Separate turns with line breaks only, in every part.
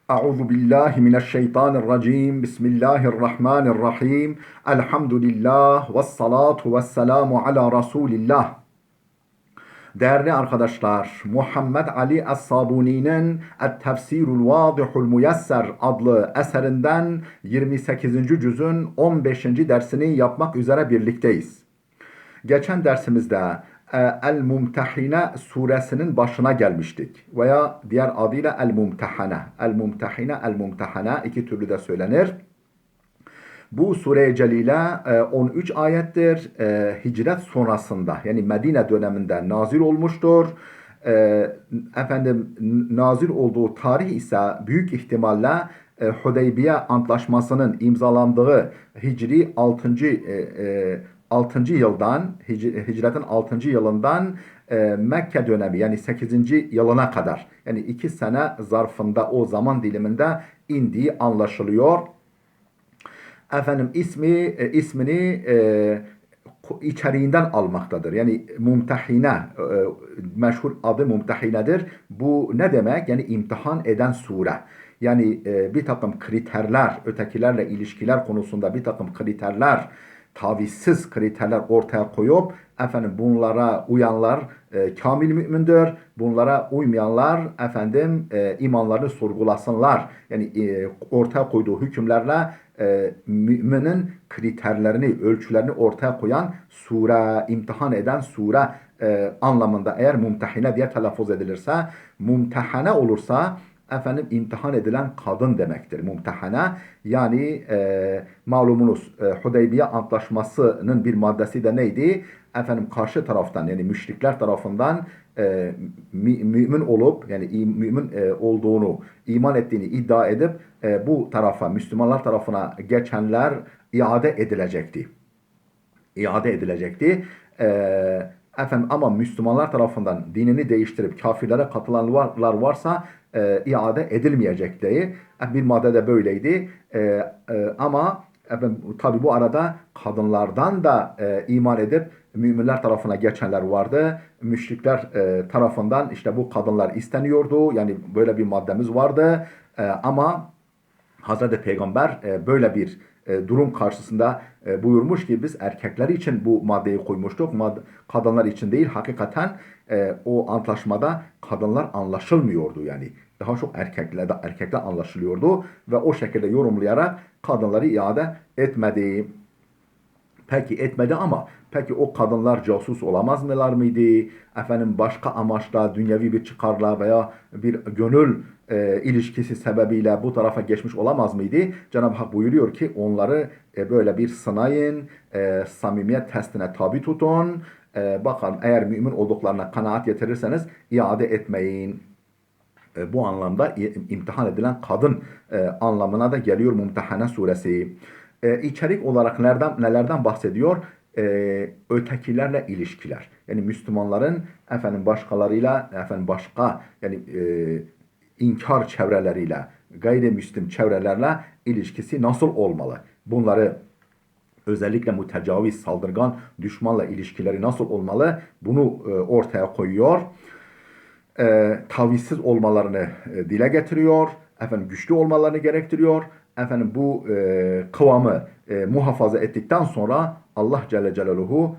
Euzu billahi mineşşeytanirracim. Bismillahirrahmanirrahim. Elhamdülillah ve salatu ve selamu ala Resulillah. Değerli arkadaşlar, Muhammed Ali Es-Sabuni'nin Et-Tefsirul Vadihul Muyesser adlı eserinden 28. cüzün 15. dersini yapmak üzere birlikteyiz. Geçen dersimizde El-Mumtehine suresinin başına gelmiştik. Veya diğer adıyla El-Mumtehane. El-Mumtehine, El-Mumtehane iki türlü de söylenir. Bu sure-i celile 13 ayettir. Hicret sonrasında yani Medine döneminde nazil olmuştur. Nazil olduğu tarih ise büyük ihtimalle Hudeybiye Antlaşması'nın imzalandığı Hicri 6. yıldan, hicretin 6. yılından Mekke dönemi yani 8. yılına kadar yani 2 sene zarfında o zaman diliminde indiği anlaşılıyor. İsmini içeriğinden almaktadır. Yani Mumtehine, meşhur adı Mumtehine'dir. Bu ne demek? Yani imtihan eden sure. Yani bir takım kriterler, ötekilerle ilişkiler konusunda bir takım kriterler, tavizsiz kriterler ortaya koyup bunlara uyanlar kamil mümindir. Bunlara uymayanlar imanlarını sorgulasınlar. Yani ortaya koyduğu hükümlerle müminin kriterlerini, ölçülerini ortaya koyan sure, imtihan eden sure anlamında eğer mumtehine diye telaffuz edilirse, mumtehane olursa imtihan edilen kadın demektir. Mumtehane yani malumunuz Hudeybiye Antlaşması'nın bir maddesi de neydi? Karşı taraftan yani müşrikler tarafından mümin olup yani mümin olduğunu, iman ettiğini iddia edip bu tarafa, Müslümanlar tarafına geçenler iade edilecekti. İade edilecekti. Ama Müslümanlar tarafından dinini değiştirip kafirlere katılanlar varsa iade edilmeyecekti. Bir maddede böyleydi. Ama tabi bu arada kadınlardan da iman edip müminler tarafına geçenler vardı. Müşrikler tarafından işte bu kadınlar isteniyordu. Yani böyle bir maddemiz vardı. Ama Hazreti Peygamber böyle bir durum karşısında buyurmuş ki biz erkekler için bu maddeyi koymuştuk. Kadınlar için değil. Hakikaten o antlaşmada kadınlar anlaşılmıyordu yani. Daha çok erkekler anlaşılıyordu ve o şekilde yorumlayarak kadınları iade etmedi. Peki etmedi ama peki o kadınlar casus olamaz mılar mıydı? Başka amaçla, dünyevi bir çıkarla veya bir gönül ilişkisi sebebiyle bu tarafa geçmiş olamaz mıydı? Cenab-ı Hak buyuruyor ki onları böyle bir sınayın, samimiyet testine tabi tutun. Bakalım eğer mümin olduklarına kanaat getirirseniz iade etmeyin. Bu anlamda imtihan edilen kadın anlamına da geliyor Mumtehane suresi. İçerik olarak nelerden bahsediyor? Ötekilerle ilişkiler. Yani Müslümanların başkalarıyla başka yani inkar çevreleriyle, gayrimüslim çevrelerle ilişkisi nasıl olmalı? Bunları özellikle mütecaviz, saldırgan düşmanla ilişkileri nasıl olmalı? Bunu ortaya koyuyor. Tavizsiz olmalarını dile getiriyor. Güçlü olmalarını gerektiriyor. Bu kıvamı muhafaza ettikten sonra Allah Celle Celaluhu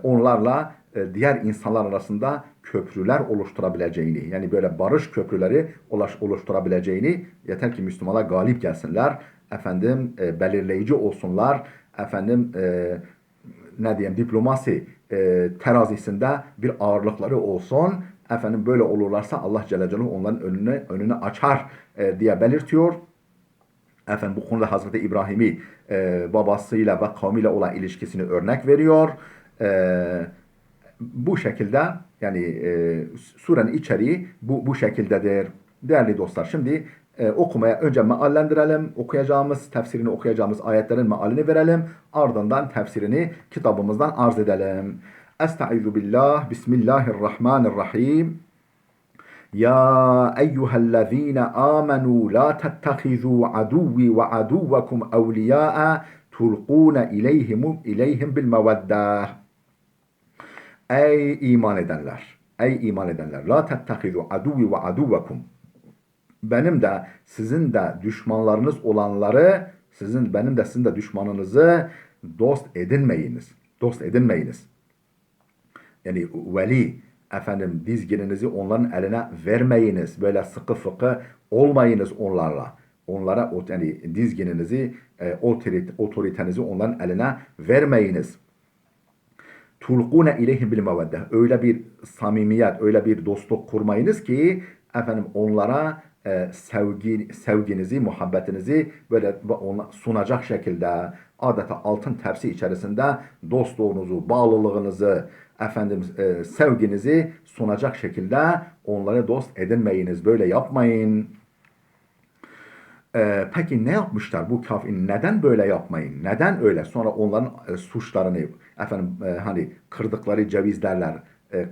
onlarla diğer insanlar arasında köprüler oluşturabileceğini yani böyle barış köprüleri oluşturabileceğini yeter ki Müslümanlar galip gelsinler. Belirleyici olsunlar. Diplomasi terazisinde bir ağırlıkları olsun. Böyle olurlarsa Allah Celle Celaluhu onların önünü açar diye belirtiyor. Bu konuda Hazreti İbrahim'i babasıyla ve kavmiyle olan ilişkisini örnek veriyor. Bu şekilde yani surenin içeriği bu şekildedir. Değerli dostlar şimdi okumaya önce meallendirelim. Tefsirini okuyacağımız ayetlerin mealini verelim. Ardından tefsirini kitabımızdan arz edelim. Estaizu billah. Bismillahirrahmanirrahim. Ya eyyühellezine amenu la tettehizu aduvi ve aduvekum evliya'a tulquna ileyhim bil meveddah. Ey iman edenler. La tettehizu aduvi ve aduvekum. benim de sizin de düşmanlarınız olanları benim de sizin de düşmanınızı dost edinmeyiniz. Dost edinmeyiniz. Yani veli efendim dizgininizi onların eline vermeyiniz. Böyle sıkı fıkı olmayınız onlarla. Onlara yani dizgininizi, otoritenizi onların eline vermeyiniz. Tulquna ileyhim bil mevedde. Öyle bir samimiyet, öyle bir dostluk kurmayınız ki efendim onlara sevginizi, muhabbetinizi böyle ona sunacak şekilde adeta altın tepsi içerisinde dostluğunuzu, bağlılığınızı, efendim sevginizi sunacak şekilde onları dost edinmeyiniz. Böyle yapmayın. Peki ne yapmışlar bu kafir? Neden böyle yapmayın? Neden öyle? Sonra onların suçlarını efendim hani kırdıkları cevizlerler,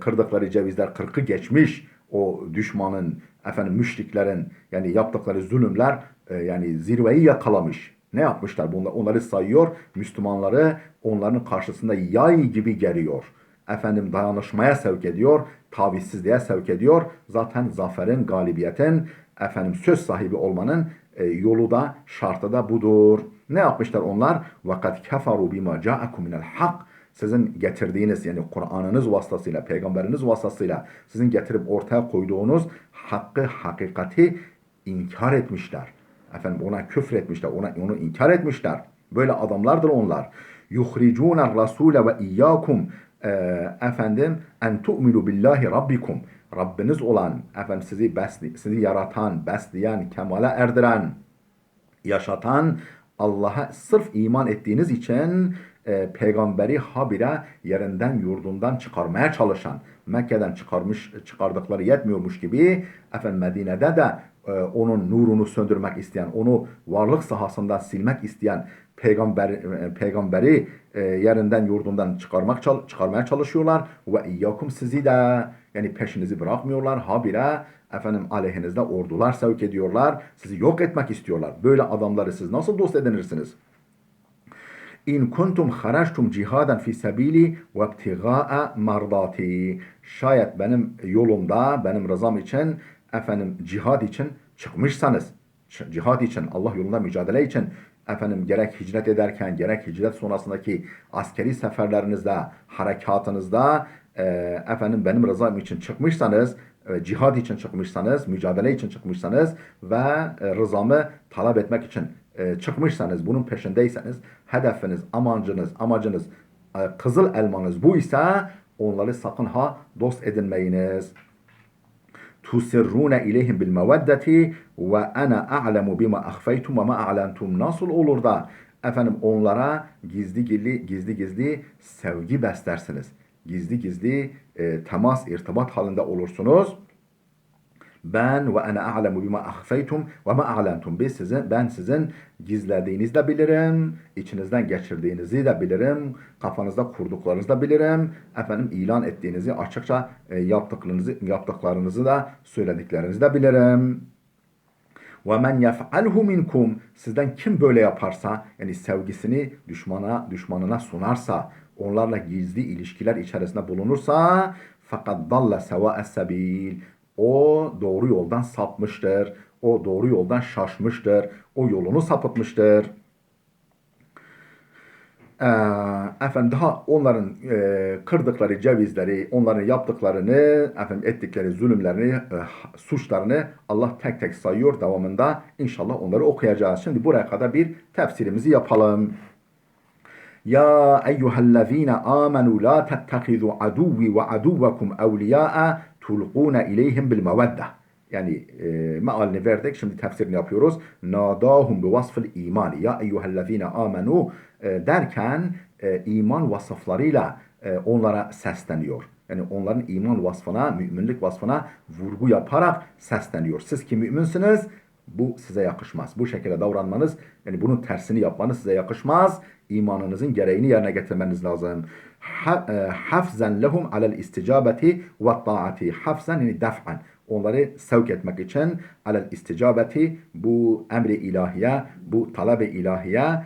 kırdıkları cevizler 40'ı geçmiş o düşmanın efendim müşriklerin yani yaptıkları zulümler yani zirveyi yakalamış. Ne yapmışlar? Bunlar onları sayıyor. Müslümanları onların karşısında yay gibi geliyor. Efendim dayanışmaya sevk ediyor, tavizsizliğe sevk ediyor. Zaten zaferin, galibiyetin, efendim söz sahibi olmanın yolu da şartı da budur. Ne yapmışlar onlar? وَقَدْ كَفَرُوا بِمَا جَاءَكُمْ مِنَ الْحَقِّ Sizin getirdiğiniz yani Kur'an'ınız vasıtasıyla, peygamberiniz vasıtasıyla sizin getirip ortaya koyduğunuz hakkı, hakikati inkar etmişler. Efendim ona küfür etmişler, onu inkar etmişler. Böyle adamlardır onlar. يُخْرِجُونَ الرَّسُولَ وَاِيَّاكُمْ efendim en tu'minu billahi rabbikum. Rabbiniz olan, efendim sizi yaratan, besleyen, kemale erdiren, yaşatan Allah'a sırf iman ettiğiniz için peygamberi habire yerinden yurdundan çıkarmaya çalışan, Mekke'den çıkardıkları yetmiyormuş gibi efendim Medine'de de onun nurunu söndürmek isteyen, onu varlık sahasından silmek isteyen peygamberi yerinden yurdundan çıkarmaya çalışıyorlar ve iyyakum sizi de yani peşinizi bırakmıyorlar. Habire efendim aleyhinizde ordular sevk ediyorlar. Sizi yok etmek istiyorlar. Böyle adamları siz nasıl dost edinirsiniz? İn kuntum harajtum cihaden fi sabili ve ibtigaa mardati. Şayet benim yolumda, benim rızam için, efendim cihad için çıkmışsanız, cihad için, Allah yolunda mücadele için, efendim gerek hicret ederken, gerek hicret sonrasındaki askeri seferlerinizde, harekatınızda, efendim benim rızam için çıkmışsanız, cihad için çıkmışsanız, mücadele için çıkmışsanız ve rızamı talep etmek için çıkmışsanız, bunun peşindeyseniz, hedefiniz, amacınız, kızıl elmanız bu ise onları sakın ha dost edinmeyiniz. Tusirrune ileyhim bil meveddeti ve ana a'lemu bima ahfeytum ve ma a'lentum. Nasıl olur da efendim onlara gizli sevgi beslersiniz. Gizli temas, irtibat halinde olursunuz. Ben ve ana a'lemu bima ahfeytum ve ma a'lentum. Ben sizin gizlediğinizi de bilirim, içinizden geçirdiğinizi de bilirim, kafanızda kurduklarınızı da bilirim. Efendim ilan ettiğinizi, açıkça yaptıklarınızı da söylediklerinizi de bilirim. Ve men yef'alhu minkum sizden kim böyle yaparsa yani sevgisini düşmanına sunarsa onlarla gizli ilişkiler içerisinde bulunursa fakat dalla seva'es sebil o doğru yoldan sapmıştır. O doğru yoldan şaşmıştır. O yolunu sapıtmıştır. Efendim daha onların kırdıkları cevizleri, onların yaptıklarını, efendim ettikleri zulümlerini, suçlarını Allah tek tek sayıyor devamında. İnşallah onları okuyacağız. Şimdi buraya kadar bir tefsirimizi yapalım. Ya eyyühellezine amenu la tettehizu aduvi ve aduvakum evliya'a tulquna ileyhim bil mevedde. Yani mealini verdik. Şimdi tefsirini yapıyoruz. Nadahum bi vasfil imani. Ya eyyühellezine amenu derken iman vasıflarıyla onlara sesleniyor. Yani onların iman vasfına, müminlik vasfına vurgu yaparak sesleniyor. Siz ki müminsiniz, bu size yakışmaz. Bu şekilde davranmanız, yani bunun tersini yapmanız size yakışmaz. İmanınızın gereğini yerine getirmeniz lazım. Hafzen lehum alel isticabeti ve taati. Hafzen yani def'an. Onları sevk etmek için alel isticabeti bu emri ilahiye, bu talebe ilahiye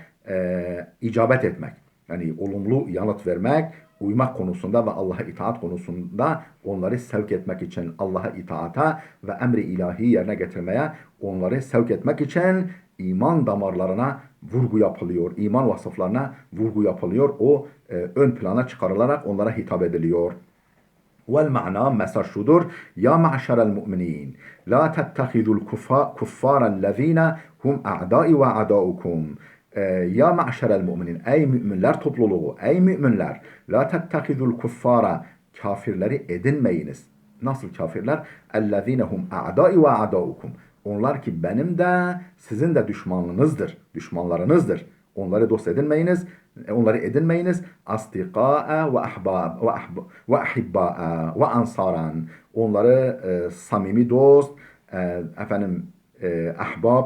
icabet etmek. Yani olumlu yanıt vermek, uymak konusunda ve Allah'a itaat konusunda onları sevk etmek için Allah'a itaata ve emri ilahi yerine getirmeye onları sevk etmek için iman damarlarına vurgu yapılıyor. İman vasıflarına vurgu yapılıyor. O ön plana çıkarılarak onlara hitap ediliyor. Vel mesaj şudur. Ya ma'şerel mu'minin la tettehidul kuffârellezîne hum a'dâi ve a'dâukum. Ya ma'şerel mu'minin, ey müminler topluluğu, ey müminler, la tettehidul kuffara, kafirleri edinmeyiniz. Nasıl kafirler? Ellezîne hum a'dâi ve a'dâukum. Onlar ki benim de sizin de düşmanınızdır, düşmanlarınızdır. Onları dost edinmeyiniz, onları edinmeyiniz. Asdiqâ'e ve ahbâb ve ahibbâ'e ve ansaran. Onları samimi dost, ahbab,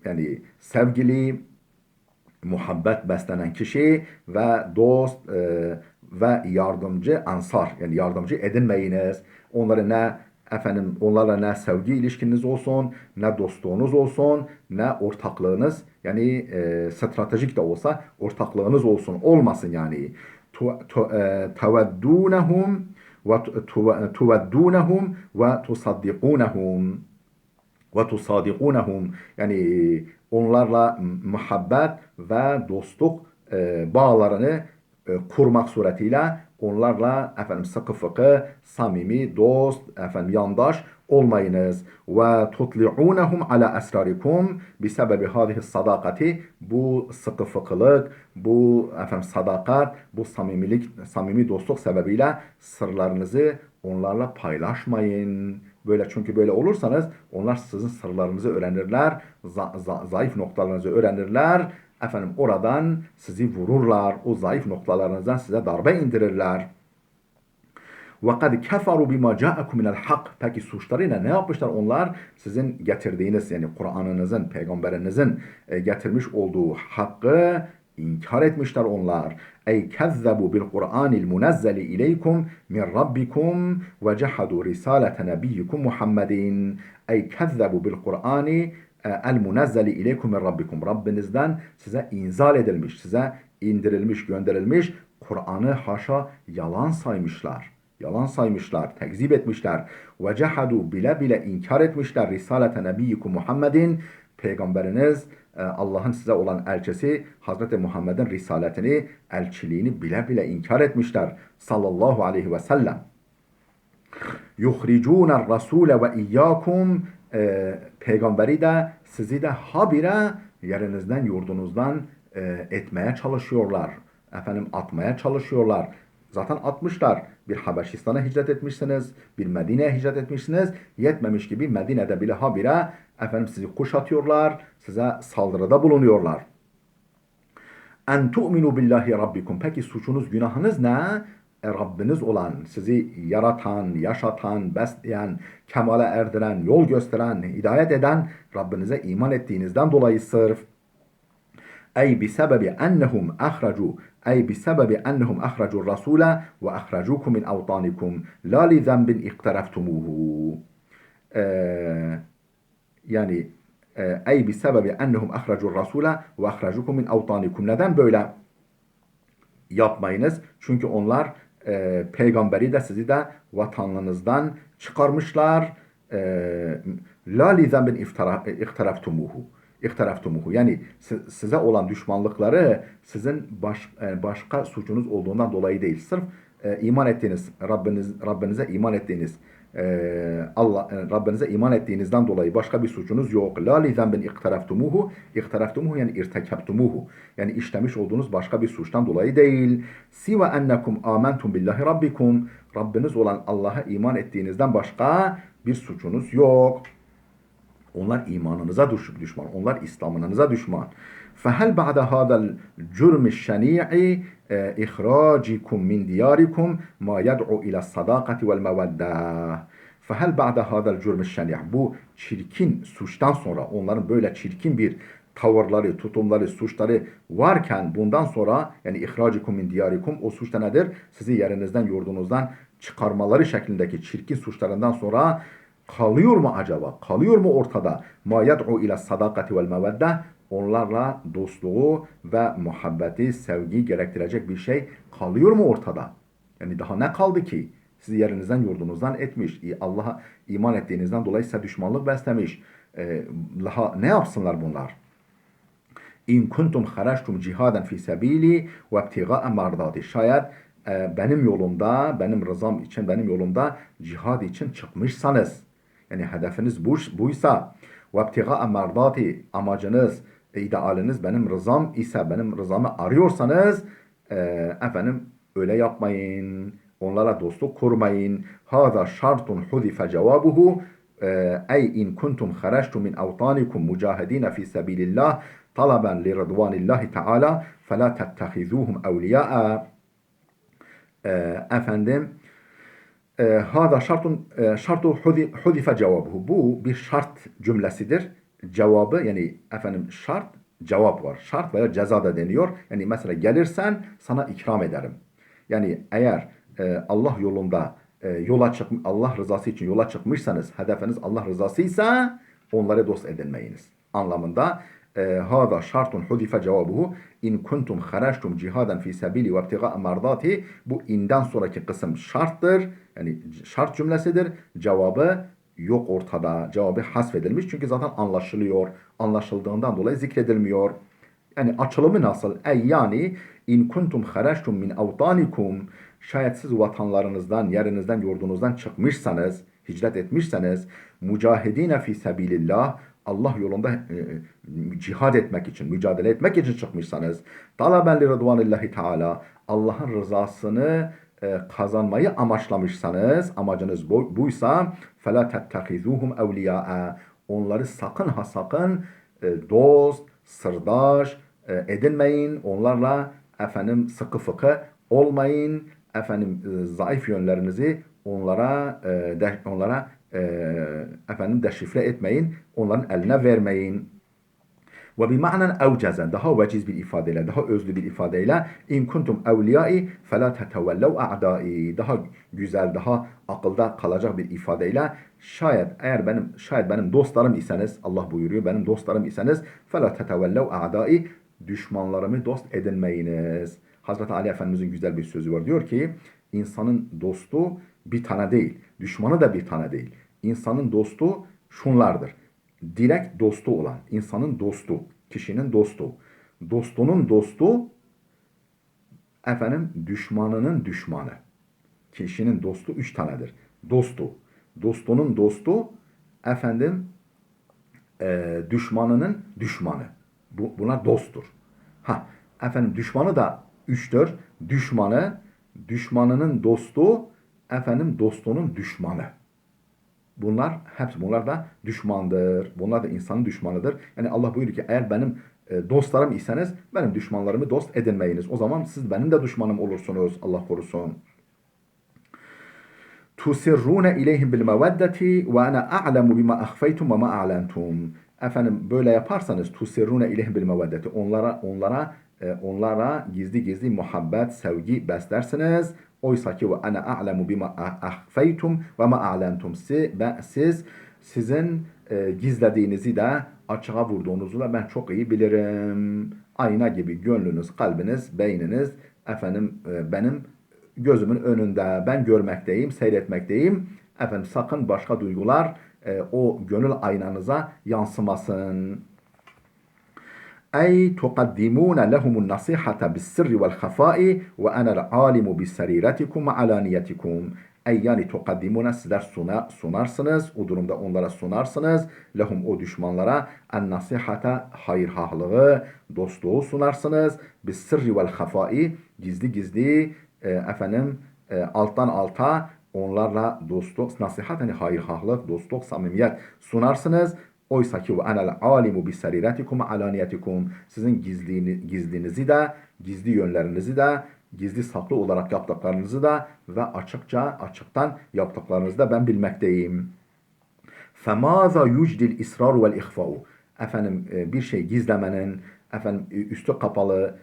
yani sevgili, muhabbet beslenen kişi ve dost ve yardımcı ansar, yani yardımcı edinmeyiniz. Onlarla ne sevgi ilişkiniz olsun, ne dostluğunuz olsun, ne ortaklığınız, yani stratejik de olsa ortaklığınız olmasın yani. Teveddûnehum ve tuveddûnehum ve tusaddiqûnehum ve tusadikunehum, yani onlarla muhabbet ve dostluk bağlarını kurmak suretiyle onlarla sıkı fıkı, samimi, dost, yandaş olmayınız. Ve tutli'unehum ala esrarikum bisebebi hadihi sadakati, bu sıkı fıkılık, bu sadakat, bu samimi dostluk sebebiyle sırlarınızı onlarla paylaşmayın. Çünkü böyle olursanız onlar sizin sırlarınızı öğrenirler, zayıf noktalarınızı öğrenirler. Oradan sizi vururlar, o zayıf noktalarınızdan size darbe indirirler. وَقَدْ كَفَرُوا بِمَا جَاءَكُمْ مِنَ الْحَقِّ. Peki suçlarıyla ne yapmışlar onlar? Sizin getirdiğiniz, yani Kur'an'ınızın, peygamberinizin getirmiş olduğu hakkı inkar etmişler onlar. Ey kezzebu bil Kur'anil munezzeli ileykum min rabbikum ve cehadu risalete nebiyyikum Muhammedin. Ey kezzebu bil Kur'ani el munezzeli ileykum min rabbikum. Rabbinizden size inzal edilmiş, size indirilmiş, gönderilmiş Kur'an'ı haşa yalan saymışlar. Yalan saymışlar, tekzip etmişler. Ve cehadu, bile bile inkar etmişler. Risalete nebiyyikum Muhammedin, peygamberiniz, Allah'ın size olan elçisi Hazreti Muhammed'in risaletini, elçiliğini bile bile inkar etmişler. Sallallahu aleyhi ve sellem. Yuhricûner rasûle ve iyyâkum, peygamberi de sizi de habire yerinizden, yurdunuzdan etmeye çalışıyorlar. Atmaya çalışıyorlar. Zaten atmışlar. Bir Habeşistan'a hicret etmişsiniz, bir Medine'ye hicret etmişsiniz. Yetmemiş gibi Medine'de bile habire sizi kuşatıyorlar, size saldırıda bulunuyorlar. En tu'minu billahi rabbikum. Peki suçunuz, günahınız ne? Rabbiniz olan, sizi yaratan, yaşatan, besleyen, kemale erdiren, yol gösteren, hidayet eden Rabbinize iman ettiğinizden dolayı sırf. Ey bisebebi ennehum ahracu, ey bisebebi ennehum ahracu rasule ve ahracukum min avtanikum la li zenbin iktereftumuhu. Yani ey bisebebi ennehum ahracu rasule ve ahracukum min avtanikum. Neden böyle yapmayınız? Çünkü onlar peygamberi de sizi de vatanınızdan çıkarmışlar. La li zenbin iktereftumuhu. Yani size olan düşmanlıkları sizin başka suçunuz olduğundan dolayı değil. Sırf iman ettiğiniz, Rabbinize iman ettiğiniz, Rabbinize iman ettiğinizden dolayı başka bir suçunuz yok. La li zenbin iktereftumuhu yani irtekebtumuhu. Yani işlemiş olduğunuz başka bir suçtan dolayı değil. Sive ennekum amentum billahi rabbikum. Rabbiniz olan Allah'a iman ettiğinizden başka bir suçunuz yok. Onlar imanınıza düşman. Onlar İslam'ınıza düşman. فَهَلْ بَعْدَ هَذَا الْجُرْمِ الشَّنِيعِ إِخْرَاجِكُمْ مِنْ دِيَارِكُمْ مَا يَدْعُ إِلَى الصَّدَاقَةِ وَالْمَوَدَّةِ. فَهَلْ بَعْدَ هَذَا الْجُرْمِ الشَّنِيعِ. Bu çirkin suçtan sonra, onların böyle çirkin bir tavırları, tutumları, suçları varken bundan sonra, yani ihracikum min diyarikum, o suç da nedir? Sizi yerinizden, yurdunuzdan çıkarmaları şeklindeki çirkin suçlarından sonra kalıyor mu acaba? Kalıyor mu ortada? Ma yad'u ila sadakati vel mevedde. onlarla dostluğu ve muhabbeti, sevgi gerektirecek bir şey kalıyor mu ortada? Yani daha ne kaldı ki? Sizi yerinizden yurdunuzdan etmiş. Allah'a iman ettiğinizden dolayı size düşmanlık beslemiş. Daha ne yapsınlar bunlar? İn kuntum haraçtum cihaden fi sebili ve ibtiga'a mardati. Şayet benim yolumda, benim rızam için, benim yolumda cihad için çıkmışsanız, yani hedefiniz buysa ve ibtiga'a mardati, amacınız, idealiniz benim rızam ise, benim rızamı arıyorsanız, efendim öyle yapmayın. Onlara dostluk kurmayın. Hâzâ şartun huzife cevabuhu. Ey in kuntum haraçtum min avtanikum mücahidine fi sebilillah talaben li rıdvanillahi teala fela tettehizuhum evliya'a. Efendim hâzâ şartu huzife cevabuhu. Bu bir şart cümlesidir. Cevabı yani efendim şart, cevap var. Şart veya ceza da deniyor. Yani mesela gelirsen sana ikram ederim. Yani eğer Allah yolunda Allah rızası için yola çıkmışsanız, hedefiniz Allah rızasıysa onlara dost edinmeyiniz anlamında. Hâzâ şartun huzife cevabuhu in kuntum haraçtum cihaden fi sebili ve ibtiga'a mardati. Bu inden sonraki kısım şarttır. Yani şart cümlesidir. Cevabı yok ortada. Cevabı hasfedilmiş. Çünkü zaten anlaşılıyor. Anlaşıldığından dolayı zikredilmiyor. Yani açılımı nasıl? Yani in kuntum haraçtum min avtanikum, şayet siz vatanlarınızdan, yerinizden, yurdunuzdan çıkmışsanız, hicret etmişseniz, mücahidine fi sebilillah, Allah yolunda cihad etmek için, mücadele etmek için çıkmışsanız, talaben li rıdvanillahi teala, Allah'ın rızasını kazanmayı amaçlamışsanız, amacınız buysa, فَلَا تَتَّخِذُوهُمْ اَوْلِيَاءَ, onları sakın ha sakın dost, sırdaş edinmeyin. Onlarla efendim sıkı fıkı olmayın. Efendim zayıf yönlerinizi onlara efendim deşifre etmeyin. Onların eline vermeyin. Ve bi'ma'nen evceze, daha veciz bir ifadeyle, daha özlü bir ifadeyle in kuntum evliyai fela tetevellev a'dai, daha güzel, daha akılda kalacak bir ifadeyle şayet benim dostlarım iseniz, Allah buyuruyor, benim dostlarım iseniz fela tetevellev a'dai, düşmanlarımı dost edinmeyiniz. Hazreti Ali Efendimizin güzel bir sözü var. Diyor ki insanın dostu bir tane değil, düşmanı da bir tane değil. İnsanın dostu şunlardır: direkt dostu olan, insanın dostu, kişinin dostu, dostunun dostu, efendim düşmanının düşmanı. Kişinin dostu üç tanedir. Dostu, dostunun dostu, efendim düşmanının düşmanı. Buna dosttur. Ha, efendim düşmanı da üçtür. Düşmanı, düşmanının dostu, efendim dostunun düşmanı. Bunlar da düşmandır. Bunlar da insanın düşmanıdır. Yani Allah buyuruyor ki eğer benim dostlarım iseniz benim düşmanlarımı dost edinmeyiniz. O zaman siz benim de düşmanım olursunuz. Allah korusun. Tusirrune ileyhim bil meveddeti ve ana a'lemu bima ahfeytum ve ma a'lentum. Efendim böyle yaparsanız tusirrune ileyhim bil meveddeti, onlara gizli gizli muhabbet, sevgi beslersiniz. Oysa ki ve ana a'lemu bima ahfeytum ve ma a'lentum. Sizin gizlediğinizi de açığa vurduğunuzu da ben çok iyi bilirim. Ayna gibi gönlünüz, kalbiniz, beyniniz efendim benim gözümün önünde, ben görmekteyim, seyretmekteyim. Efendim sakın başka duygular o gönül aynanıza yansımasın. Ey tuqaddimuna lehumun nasihata bis sirri vel khafai ve enel alimu bis seriretikum ve alaniyetikum. Ey yani tuqaddimuna, sizler sunarsınız, o durumda onlara sunarsınız. Lehum, o düşmanlara, en nasihata, hayırhahlığı, dostluğu sunarsınız. Bis sirri vel khafai, gizli gizli alttan alta onlarla dostluk, nasihat, hani hayırhahlık, dostluk, samimiyet sunarsınız. Oysa ki ve enel alimu bi seriretikum alaniyetikum, sizin gizlinizi de, gizli yönlerinizi de, gizli saklı olarak yaptıklarınızı da ve açıktan yaptıklarınızı da ben bilmekteyim. Femaza yucdil israr vel ihfa'u. Efendim bir şey gizlemenin, efendim üstü kapalı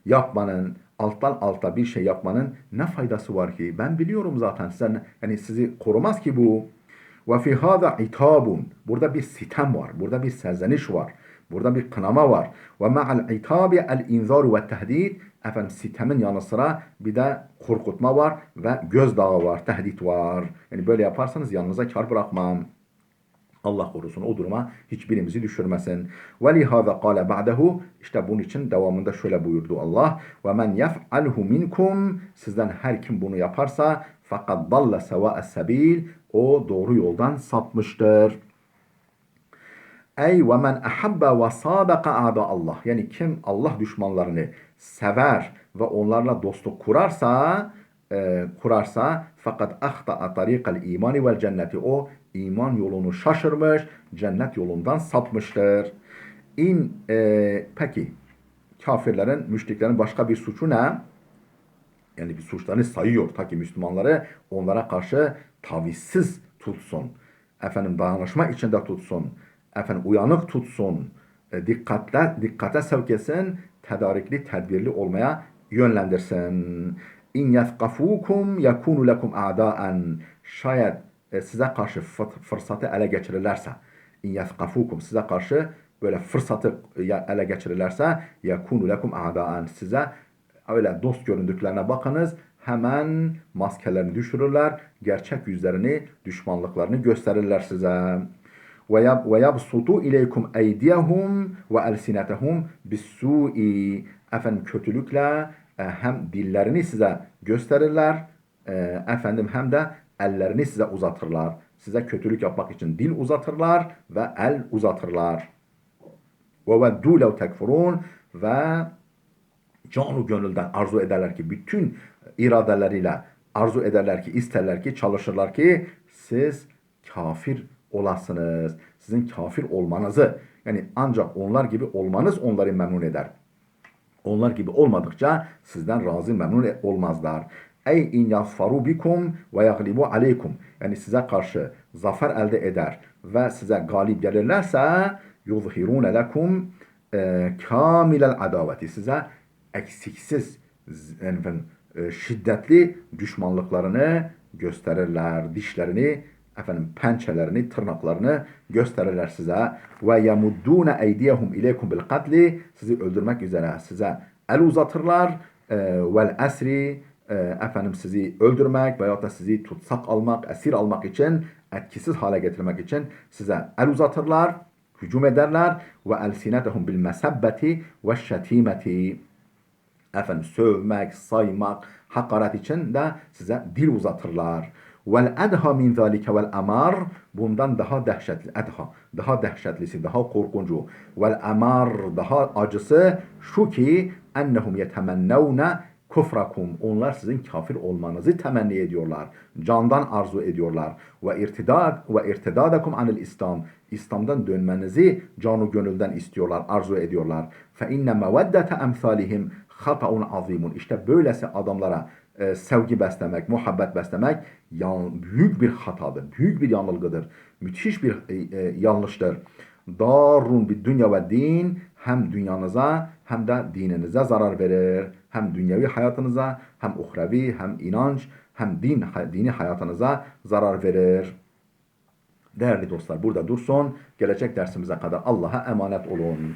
yapmanın, alttan alta bir şey yapmanın ne faydası var ki? Ben biliyorum zaten, yani sizi korumaz ki bu. Ve fi hâzâ itabun. Burada bir sitem var. Burada bir serzeniş var. Burada bir kınama var. Ve ma'al itabi el inzaru ve tehdit. Efendim sitemin yanı sıra bir de korkutma var ve gözdağı var, tehdit var. Yani böyle yaparsanız yanınıza kar bırakmam. Allah korusun o duruma hiçbirimizi düşürmesin. Ve lihaza kâle ba'dehu, işte bunun için devamında şöyle buyurdu Allah. Ve men yef'alhu minkum, sizden her kim bunu yaparsa fakat dalle sevâ'es sebil, o doğru yoldan sapmıştır. Ey ve men ahabba ve sadaka a'da Allah. Yani kim Allah düşmanlarını sever ve onlarla dostluk kurarsa fakat ahta'a tariqal imani vel cenneti, o iman yolunu şaşırmış, cennet yolundan sapmıştır. Peki kafirlerin, müşriklerin başka bir suçu ne? Yani bir suçlarını sayıyor. Ta ki Müslümanları onlara karşı tavizsiz tutsun. Efendim dayanışma içinde tutsun. Efendim uyanık tutsun. Dikkate sevk etsin. Tedarikli, tedbirli olmaya yönlendirsin. İn yefkafukum yakunu lekum a'daen. Şayet size karşı fırsatı ele geçirirlerse, in yefkafukum, size karşı böyle fırsatı ele geçirirlerse, yakunu lekum a'daen, size öyle dost göründüklerine bakınız, hemen maskelerini düşürürler, gerçek yüzlerini, düşmanlıklarını gösterirler size. Ve yabsutu ileykum eydiyahum ve elsinetehum bis-su'i. Efendim kötülükle hem dillerini size gösterirler, efendim hem de ellerini size uzatırlar. Size kötülük yapmak için dil uzatırlar ve el uzatırlar. Ve veddu lev tekfurun, ve canı gönülden arzu ederler ki, bütün iradeleriyle arzu ederler ki, isterler ki, çalışırlar ki siz kafir olasınız. Sizin kafir olmanızı, yani ancak onlar gibi olmanız onları memnun eder. Onlar gibi olmadıkça sizden razı, memnun olmazlar. Ey in yasfaru bikum ve yaglibu aleykum. Yani size karşı zafer elde eder ve size galip gelirlerse yuzhirune lekum kamilel adaveti. Size eksiksiz, yani şiddetli düşmanlıklarını gösterirler. Dişlerini, efendim pençelerini, tırnaklarını gösterirler size. Ve yemuddûne eydiyehum ileykum bil katli, sizi öldürmek üzere size el uzatırlar. Vel esri, efendim sizi öldürmek veyahut da sizi tutsak almak, esir almak için, etkisiz hale getirmek için size el uzatırlar, hücum ederler. Ve elsinetehum bil mesabbeti ve şetimeti, efendim sövmek, saymak, hakaret için de size dil uzatırlar. Vel edha min zalike vel amar, bundan daha dehşetli, edha, daha dehşetlisi, daha korkuncu, vel amar, daha acısı şu ki ennehum yetemennevne kufrakum, onlar sizin kafir olmanızı temenni ediyorlar. Candan arzu ediyorlar. Ve irtidadakum anil İslam, İslam'dan dönmenizi canı gönülden istiyorlar, arzu ediyorlar. Fe inne meveddete emsalihim hataun azimun. İşte böylesi adamlara sevgi beslemek, muhabbet beslemek büyük bir hatadır, büyük bir yanılgıdır, müthiş bir yanlıştır. Darun bir dünya ve din, hem dünyanıza hem de dininize zarar verir. Hem dünyevi hayatınıza, hem uhrevi, hem inanç, hem dini hayatınıza zarar verir. Değerli dostlar, burada dursun. Gelecek dersimize kadar Allah'a emanet olun.